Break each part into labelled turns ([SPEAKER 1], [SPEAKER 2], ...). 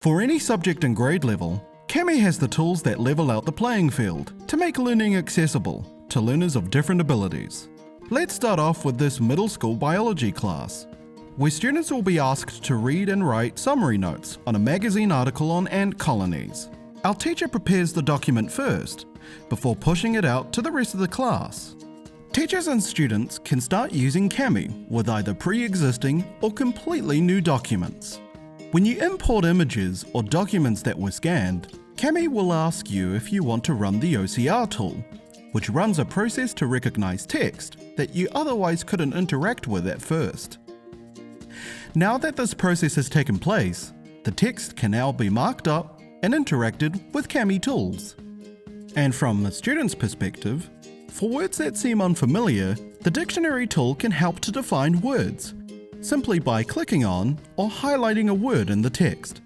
[SPEAKER 1] For any subject and grade level, Kami has the tools that level out the playing field to make learning accessible to learners of different abilities. Let's start off with this middle school biology class, where students will be asked to read and write summary notes on a magazine article on ant colonies. Our teacher prepares the document first, before pushing it out to the rest of the class. Teachers and students can start using Kami with either pre-existing or completely new documents. When you import images or documents that were scanned, Kami will ask you if you want to run the OCR tool, which runs a process to recognize text that you otherwise couldn't interact with at first. Now that this process has taken place, the text can now be marked up and interacted with Kami tools. And from the student's perspective, for words that seem unfamiliar, the dictionary tool can help to define words, simply by clicking on or highlighting a word in the text.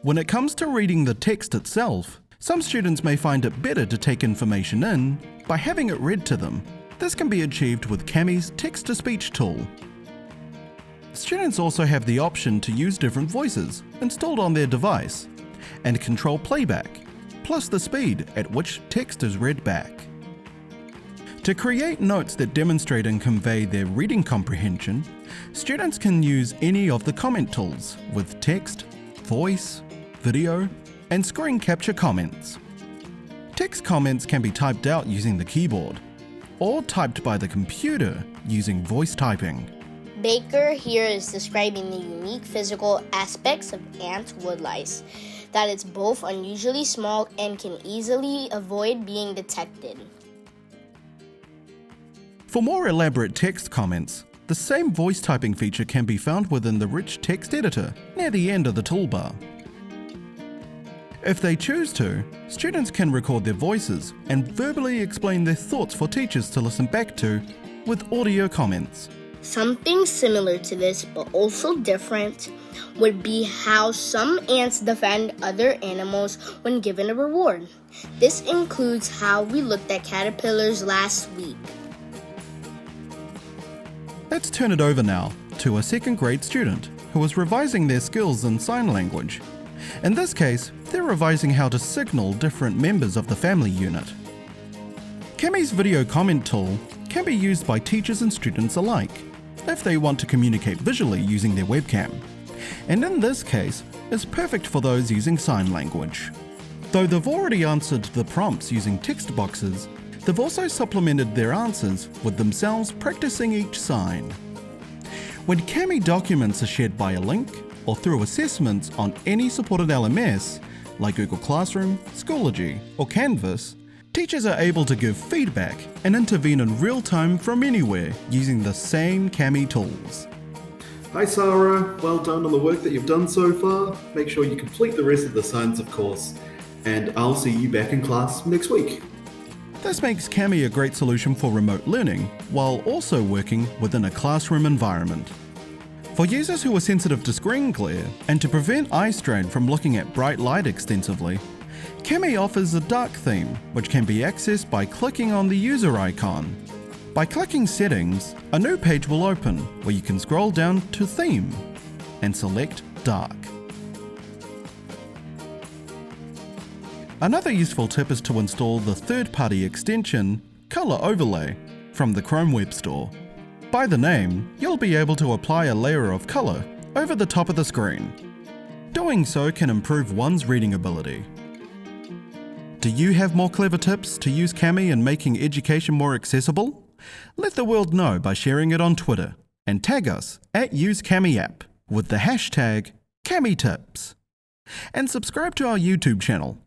[SPEAKER 1] When it comes to reading the text itself, some students may find it better to take information in by having it read to them. This can be achieved with Kami's text-to-speech tool. Students also have the option to use different voices installed on their device and control playback, plus the speed at which text is read back. To create notes that demonstrate and convey their reading comprehension, students can use any of the comment tools with text, voice, video, and screen capture comments. Text comments can be typed out using the keyboard, or typed by the computer using voice typing.
[SPEAKER 2] Baker here is describing the unique physical aspects of ant wood lice, that it's both unusually small and can easily avoid being detected.
[SPEAKER 1] For more elaborate text comments, the same voice typing feature can be found within the rich text editor near the end of the toolbar. If they choose to, students can record their voices and verbally explain their thoughts for teachers to listen back to with audio comments.
[SPEAKER 2] Something similar to this, but also different, would be how some ants defend other animals when given a reward. This includes how we looked at caterpillars last week.
[SPEAKER 1] Let's turn it over now to a second grade student who is revising their skills in sign language. In this case, they're revising how to signal different members of the family unit. Kami's video comment tool can be used by teachers and students alike if they want to communicate visually using their webcam, and in this case, is perfect for those using sign language. Though they've already answered the prompts using text boxes, they've also supplemented their answers with themselves practicing each sign. When Kami documents are shared by a link or through assessments on any supported LMS, like Google Classroom, Schoology, or Canvas, teachers are able to give feedback and intervene in real time from anywhere using the same Kami tools.
[SPEAKER 3] Hi Sarah, well done on the work that you've done so far. Make sure you complete the rest of the science of course, and I'll see you back in class next week.
[SPEAKER 1] This makes Kami a great solution for remote learning while also working within a classroom environment. For users who are sensitive to screen glare and to prevent eye strain from looking at bright light extensively, Kami offers a dark theme which can be accessed by clicking on the user icon. By clicking Settings, a new page will open where you can scroll down to Theme and select Dark. Another useful tip is to install the third-party extension Color Overlay from the Chrome Web Store. By the name, you'll be able to apply a layer of color over the top of the screen. Doing so can improve one's reading ability. Do you have more clever tips to use Kami in making education more accessible? Let the world know by sharing it on Twitter and tag us at UseKamiApp with the hashtag KamiTips. And subscribe to our YouTube channel